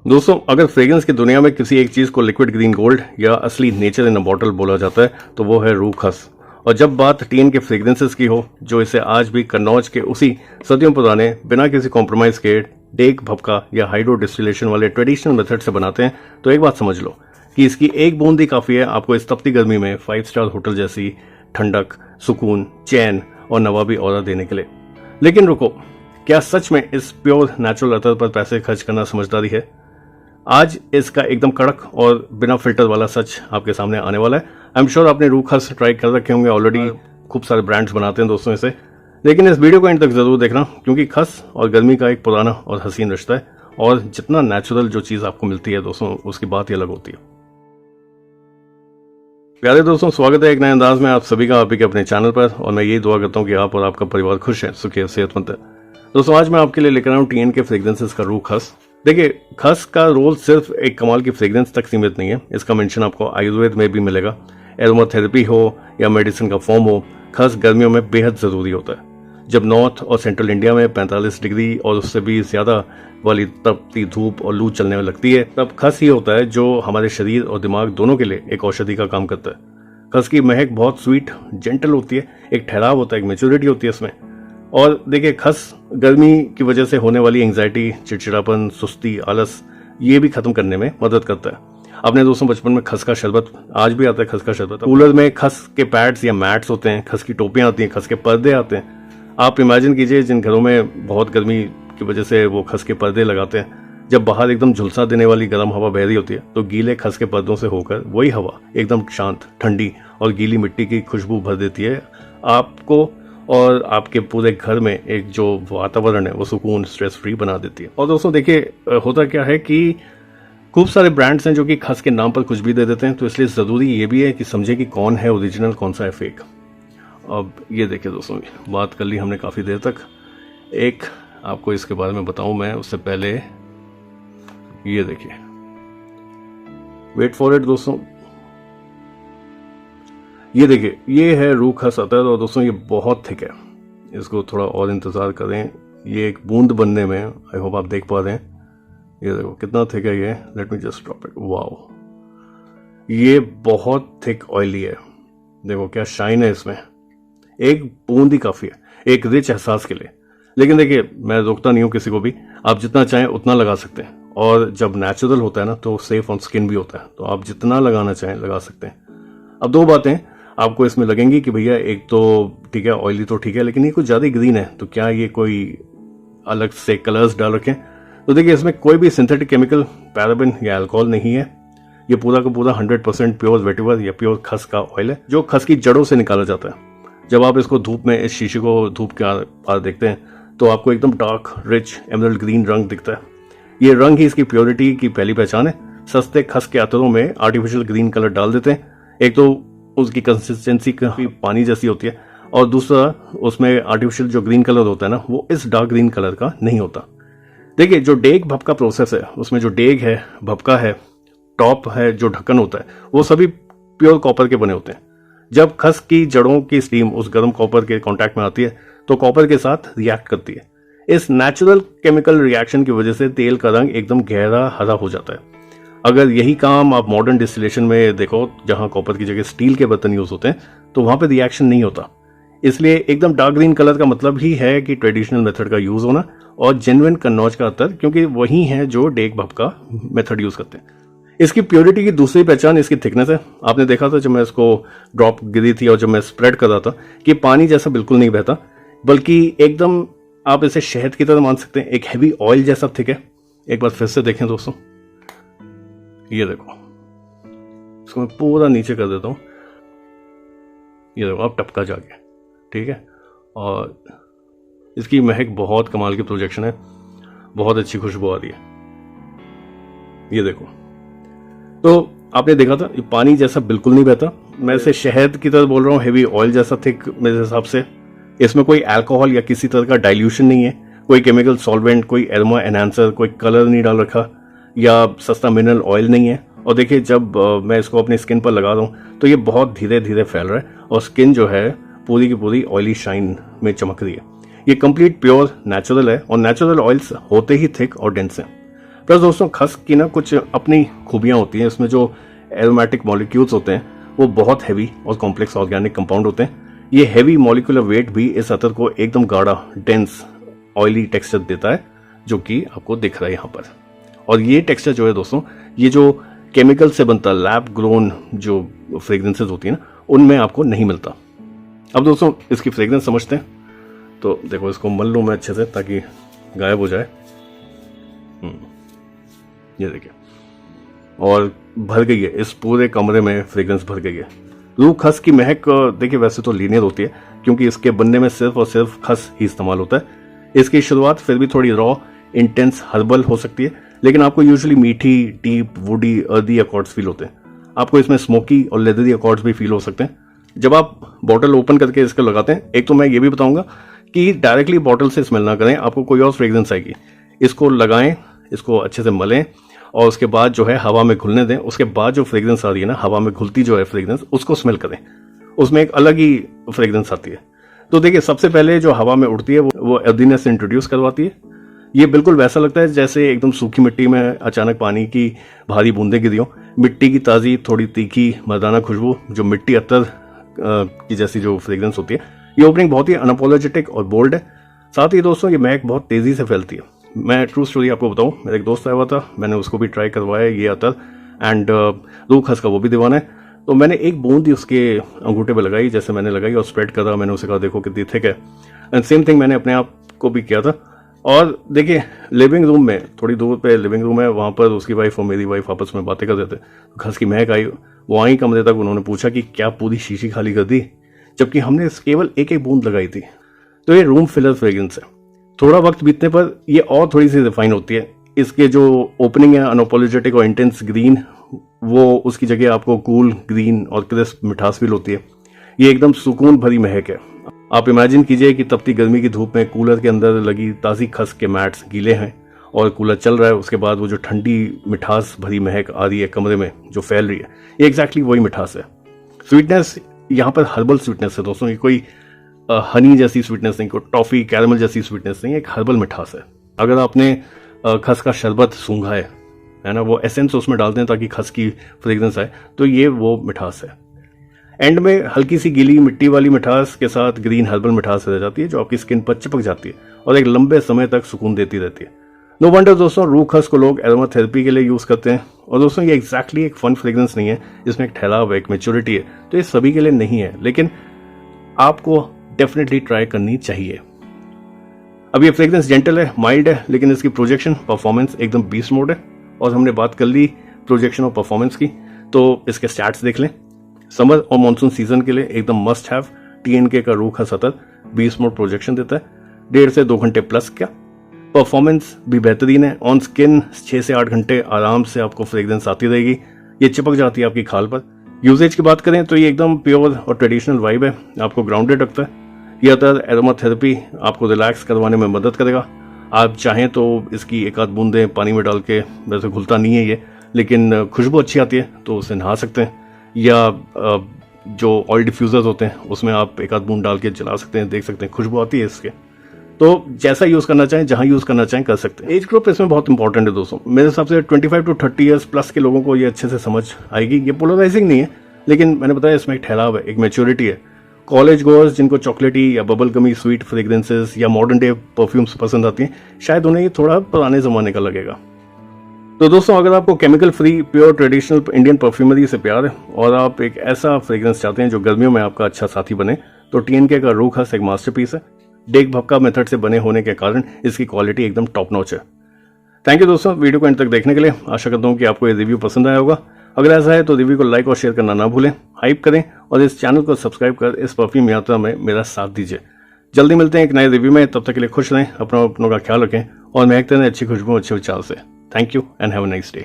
दोस्तों, अगर फ्रेग्रेंस की दुनिया में किसी एक चीज को लिक्विड ग्रीन गोल्ड या असली नेचर इन अ बॉटल बोला जाता है तो वो है रूह खस। और जब बात टीएन के फ्रेग्रेंसेस की हो, जो इसे आज भी कन्नौज के उसी सदियों पुराने बिना किसी कॉम्प्रोमाइज के डेक भपका या हाइड्रो डिस्टिलेशन वाले ट्रेडिशनल मेथड से बनाते हैं, तो एक बात समझ लो कि इसकी एक बूंद ही काफी है आपको इस तपती गर्मी में 5 स्टार होटल जैसी ठंडक, सुकून, चैन और नवाबी ऑरा देने के लिए। लेकिन रुको, क्या सच में इस प्योर नेचुरल अतर पर पैसे खर्च करना समझदारी है? आज इसका एकदम कड़क और बिना फिल्टर वाला सच आपके सामने आने वाला है। आई एम श्योर आपने रूह खस ट्राई कर रखे होंगे ऑलरेडी, खूब सारे ब्रांड्स बनाते हैं दोस्तों इसे। लेकिन इस वीडियो को एंड तक जरूर देखना, क्योंकि खस और गर्मी का एक पुराना और हसीन रिश्ता है, और जितना नेचुरल जो चीज आपको मिलती है दोस्तों, उसकी बात ही अलग होती है। प्यारे दोस्तों, स्वागत है एक नए अंदाज में आप सभी का, आप ही के अपने चैनल पर। और मैं यही दुआ करता हूँ कि आप और आपका परिवार खुश है, सुखी है, सेहतमंद है। दोस्तों, आज मैं आपके लिए लेकर आया हूँ टीएन के फ्रेग्रेंसेस का रूह खस। देखिए, खस का रोल सिर्फ एक कमाल की फ्रेग्रेंस तक सीमित नहीं है। इसका मेंशन आपको आयुर्वेद में भी मिलेगा। एरोमाथेरेपी हो या मेडिसिन का फॉर्म हो, खस गर्मियों में बेहद जरूरी होता है। जब नॉर्थ और सेंट्रल इंडिया में 45 डिग्री और उससे भी ज्यादा वाली तपती धूप और लू चलने में लगती है, तब खस ही होता है जो हमारे शरीर और दिमाग दोनों के लिए एक औषधि का काम करता है। खस की महक बहुत स्वीट, जेंटल होती है, एक ठहराव होता है, एक मेच्योरिटी होती है इसमें। और देखिए, खस गर्मी की वजह से होने वाली एंग्जाइटी, चिड़चिड़ापन, सुस्ती, आलस, ये भी खत्म करने में मदद करता है। अपने दोस्तों, बचपन में खस का शरबत, आज भी आता है खस का शरबत। कूलर में खस के पैड्स या मैट्स होते हैं, खस की टोपियां आती हैं, खस के पर्दे आते हैं। आप इमेजिन कीजिए जिन घरों में बहुत गर्मी की वजह से वो खस के पर्दे लगाते हैं, जब बाहर एकदम झुलसा देने वाली गर्म हवा बह रही होती है, तो गीले खस के पर्दों से होकर वही हवा एकदम शांत, ठंडी और गीली मिट्टी की खुशबू भर देती है आपको, और आपके पूरे घर में एक जो वातावरण है वो सुकून, स्ट्रेस फ्री बना देती है। और दोस्तों देखिए, होता क्या है कि खूब सारे ब्रांड्स हैं जो कि खस के नाम पर कुछ भी दे देते हैं, तो इसलिए ज़रूरी ये भी है कि समझे कि कौन है ओरिजिनल, कौन सा है फेक। अब ये देखिए दोस्तों, बात कर ली हमने काफ़ी देर तक। एक आपको इसके बारे में बताऊं मैं, उससे पहले ये देखिए, वेट फॉर इट दोस्तों, ये देखिए, ये है रूह खस अतर। और दोस्तों ये बहुत थिक है, इसको थोड़ा और इंतजार करें, ये एक बूंद बनने में। आई होप आप देख पा रहे हैं, ये देखो कितना थिक है ये। Let me just drop it. Wow, ये बहुत थिक ऑयली है। देखो क्या शाइन है इसमें, एक बूंद ही काफी है एक रिच एहसास के लिए। लेकिन देखिए, मैं रोकता नहीं हूं किसी को भी, आप जितना चाहें उतना लगा सकते हैं। और जब नेचुरल होता है ना, तो सेफ ऑन स्किन भी होता है, तो आप जितना लगाना चाहें लगा सकते हैं। अब दो बातें आपको इसमें लगेंगी कि भैया, एक तो ठीक है ऑयली तो ठीक है, लेकिन ये कुछ ज्यादा ग्रीन है, तो क्या ये कोई अलग से कलर्स डाल रखे हैं? तो देखिए, इसमें कोई भी सिंथेटिक केमिकल, पैराबेन या अल्कोहल नहीं है। ये पूरा का पूरा 100% प्योर वेटिवर या प्योर खस का ऑयल है, जो खस की जड़ों से निकाला जाता है। जब आप इसको धूप में, इस शीशे को धूप के पार देखते हैं, तो आपको एकदम डार्क, रिच, एमरल्ड ग्रीन रंग दिखता है। ये रंग ही इसकी प्योरिटी की पहली पहचान है। सस्ते खस के अतरों में आर्टिफिशियल ग्रीन कलर डाल देते हैं। एक तो उसकी कंसिस्टेंसी काफी पानी जैसी होती है, और दूसरा उसमें आर्टिफिशियल जो ग्रीन कलर होता है ना, वो इस डार्क ग्रीन कलर का नहीं होता। देखिए, जो डेग भपका प्रोसेस है, उसमें जो डेग है, भपका है, टॉप है, जो ढक्कन होता है, वो सभी प्योर कॉपर के बने होते हैं। जब खस की जड़ों की स्टीम उस गर्म कॉपर के कांटेक्ट में आती है, तो कॉपर के साथ रिएक्ट करती है। इस नेचुरल केमिकल रिएक्शन की वजह से तेल का रंग एकदम गहरा हरा हो जाता है। अगर यही काम आप मॉडर्न डिस्टिलेशन में देखो, जहां कॉपर की जगह स्टील के बर्तन यूज होते हैं, तो वहां पे रिएक्शन नहीं होता। इसलिए एकदम डार्क ग्रीन कलर का मतलब ही है कि ट्रेडिशनल मेथड का यूज होना, और जेन्युइन कन्नौज का अतर, क्योंकि वही है जो डेग भपका मेथड यूज करते हैं। इसकी प्योरिटी की दूसरी पहचान इसकी थिकनेस है। आपने देखा था जब मैं इसको ड्रॉप गिरी थी और जब मैं स्प्रेड कर रहा था, कि पानी जैसा बिल्कुल नहीं बहता, बल्कि एकदम आप इसे शहद की तरह मान सकते हैं। एक हैवी ऑयल जैसा थिक है। एक बार फिर से देखें दोस्तों, ये देखो, इसको मैं पूरा नीचे कर देता हूं, ये देखो आप टपका जाके, ठीक है। और इसकी महक बहुत कमाल की प्रोजेक्शन है, बहुत अच्छी खुशबू आ रही है, ये देखो। तो आपने देखा था, ये पानी जैसा बिल्कुल नहीं बहता। मैं इसे शहद की तरह बोल रहा हूँ, हैवी ऑयल जैसा थिक मेरे हिसाब से। इसमें कोई अल्कोहल या किसी तरह का डाइल्यूशन नहीं है, कोई केमिकल सॉल्वेंट, कोई एरोमा एनहांसर, कोई कलर नहीं डाल रखा, या सस्ता मिनरल ऑयल नहीं है। और देखिए, जब मैं इसको अपनी स्किन पर लगा रहा हूँ, तो ये बहुत धीरे धीरे फैल रहा है, और स्किन जो है पूरी की पूरी ऑयली शाइन में चमक रही है। ये कंप्लीट प्योर नेचुरल है, और नेचुरल ऑयल्स होते ही थिक और डेंस हैं। प्लस दोस्तों खस की ना कुछ अपनी खूबियां होती हैं, इसमें जो एरोमेटिक मॉलिक्यूल्स होते हैं वो बहुत हैवी और कॉम्प्लेक्स ऑर्गेनिक कंपाउंड होते हैं। ये हैवी मॉलिक्यूलर वेट भी इस अतर को एकदम गाढ़ा, डेंस, ऑयली टेक्सचर देता है, जो कि आपको दिख रहा है यहाँ पर। और ये टेक्सचर जो है दोस्तों, ये जो केमिकल से बनता लैब ग्रोन जो फ्रेग्रेंसेज होती है ना, उनमें आपको नहीं मिलता। अब दोस्तों इसकी फ्रेग्रेंस समझते हैं। तो देखो इसको मल लूँ मैं अच्छे से ताकि गायब हो जाए। ये देखिए, और भर गई है इस पूरे कमरे में, फ्रेग्रेंस भर गई है। रूह खस की महक देखिए वैसे तो लीनियर होती है, क्योंकि इसके बनने में सिर्फ और सिर्फ खस ही इस्तेमाल होता है। इसकी शुरुआत फिर भी थोड़ी रॉ, इंटेंस, हर्बल हो सकती है, लेकिन आपको यूजुअली मीठी, deep, woody, earthy accords feel होते हैं। आपको इसमें स्मोकी और लेदरी अकॉर्ड्स भी फील हो सकते हैं जब आप बॉटल ओपन करके इसको लगाते हैं। एक तो मैं ये भी बताऊंगा कि डायरेक्टली बॉटल से स्मेल ना करें, आपको कोई और फ्रेग्रेंस आएगी। इसको लगाएं, इसको अच्छे से मलें और उसके बाद जो है हवा में घुलने दें। उसके बाद जो फ्रेग्रेंस आ रही है ना, हवा में घुलती जो है फ्रेग्रेंस, उसको स्मेल करें, उसमें एक अलग ही फ्रेग्रेंस आती है। तो देखिए सबसे पहले जो हवा में उड़ती है वो अर्दीनेस इंट्रोड्यूस करवाती है। ये बिल्कुल वैसा लगता है जैसे एकदम सूखी मिट्टी में अचानक पानी की भारी बूंदें गिरी हो। मिट्टी की ताज़ी, थोड़ी तीखी, मर्दाना खुशबू, जो मिट्टी अत्तर की जैसी जो फ्रेग्रेंस होती है। ये ओपनिंग बहुत ही अनअपोलोजेटिक और बोल्ड है। साथ ही दोस्तों ये महक बहुत तेज़ी से फैलती है। मैं ट्रू स्टोरी आपको बताऊं, मेरा एक दोस्त आया हुआ था, मैंने उसको भी ट्राई करवाया ये अतर, एंड रूह खस का वो भी दीवाना है। तो मैंने एक बूंद ही उसके अंगूठे पे लगाई, जैसे मैंने लगाई और स्प्रेड करा। मैंने उसे कहा देखो कितनी थिक है, एंड सेम थिंग मैंने अपने आप को भी किया था। और देखिए लिविंग रूम में, थोड़ी दूर पे लिविंग रूम है, वहाँ पर उसकी वाइफ और मेरी वाइफ आपस में बातें कर रहे थे। खस की महक आई, वो आई कमरे तक। उन्होंने पूछा कि क्या पूरी शीशी खाली कर दी, जबकि हमने केवल एक एक बूंद लगाई थी। तो ये रूम फिलर फ्रेग्रेंस है। थोड़ा वक्त बीतने पर ये और थोड़ी सी रिफाइन होती है। इसके जो ओपनिंग है अनअपोलोजेटिक और इंटेंस ग्रीन, वो उसकी जगह आपको कूल ग्रीन और क्रिस्प मिठास फील होती है। ये एकदम सुकून भरी महक है। आप इमेजिन कीजिए कि तपती गर्मी की धूप में कूलर के अंदर लगी ताज़ी खस के मैट्स गीले हैं और कूलर चल रहा है। उसके बाद वो जो ठंडी मिठास भरी महक आ रही है कमरे में, जो फैल रही है, ये एग्जैक्टली वही मिठास है। स्वीटनेस यहाँ पर हर्बल स्वीटनेस है दोस्तों। ये कोई हनी जैसी स्वीटनेस नहीं, कोई टॉफी कैरमल जैसी स्वीटनेस नहीं, एक हर्बल मिठास है। अगर आपने खस का शरबत सूंघा है ना, वो एसेंस उसमें डालते हैं ताकि खस की फ्रेग्रेंस आए, तो ये वो मिठास है। एंड में हल्की सी गीली मिट्टी वाली मिठास के साथ ग्रीन हर्बल मिठास रह जाती है, जो आपकी स्किन पर चिपक जाती है और एक लंबे समय तक सुकून देती रहती है। नो वंडर दोस्तों रूह खस को लोग एरोमा थेरेपी के लिए यूज करते हैं। और दोस्तों ये एग्जैक्टली एक फन फ्रेग्रेंस नहीं है, इसमें एक ठहराव है, एक मैच्योरिटी है। तो ये सभी के लिए नहीं है, लेकिन आपको डेफिनेटली ट्राई करनी चाहिए। अब ये फ्रेग्रेंस जेंटल है, माइल्ड है, लेकिन इसकी प्रोजेक्शन, परफॉर्मेंस एकदम बीस्ट मोड है। और हमने बात कर ली प्रोजेक्शन और परफॉर्मेंस की, तो इसके स्टैट्स देख लें। समर और मानसून सीजन के लिए एकदम मस्ट हैव TNK का रूह खस अतर 20 मोड प्रोजेक्शन देता है, 1.5 से 2 घंटे प्लस का। परफॉर्मेंस भी बेहतरीन है। ऑन स्किन 6 से 8 घंटे आराम से आपको फ्रेग्रेंस आती रहेगी, ये चिपक जाती है आपकी खाल पर। यूजेज की बात करें तो ये एकदम प्योर और ट्रेडिशनल वाइब है, आपको ग्राउंडेड रखता है। यह अतर एरोमा थेरेपी आपको रिलैक्स करवाने में मदद करेगा। आप चाहें तो इसकी एक आध बूंदें पानी में डाल के, वैसे घुलता नहीं है ये, लेकिन खुशबू अच्छी आती है तो उसे नहा सकते हैं, या जो ऑयल डिफ्यूजर्स होते हैं उसमें आप एक आध बूंद डाल के जला सकते हैं, देख सकते हैं खुशबू आती है इसके। तो जैसा यूज़ करना चाहें, जहां यूज़ करना चाहें कर सकते हैं। एज ग्रुप इसमें बहुत इंपॉर्टेंट है दोस्तों। मेरे हिसाब से 25 to 30 ईयर्स प्लस के लोगों को ये अच्छे से समझ आएगी। ये पोलराइजिंग नहीं है, लेकिन मैंने बताया इसमें एक ठहराव है, एक मैच्योरिटी है। कॉलेज गोअर्स जिनको चॉकलेटी या बबल गमी स्वीट फ्रेग्रेंसेस या मॉडर्न डे परफ्यूम्स पसंद आती हैं, शायद उन्हें ये थोड़ा पुराने ज़माने का लगेगा। तो दोस्तों अगर आपको chemical free pure traditional Indian perfumery से प्यार है और आप एक ऐसा फ्रेग्रेंस चाहते हैं जो गर्मियों में आपका अच्छा साथी बने, तो TNK का रूह खस एक मास्टरपीस है। डेक भक्का मेथड से बने होने के कारण इसकी क्वालिटी एकदम टॉप नॉच है। थैंक यू दोस्तों वीडियो को एंड तक देखने के लिए। आशा करता हूँ कि आपको ये रिव्यू पसंद आया होगा। अगर ऐसा है तो रिव्यू को लाइक और शेयर करना ना भूलें, हाइप करें और इस चैनल को सब्सक्राइब कर इस परफ्यूम यात्रा में मेरा साथ दीजिए। जल्दी मिलते हैं एक नए रिव्यू में, तब तक के लिए खुश रहें, अपनों का ख्याल रखें और महकते रहें अच्छी खुशबू अच्छे विचार से। Thank you and have a nice day.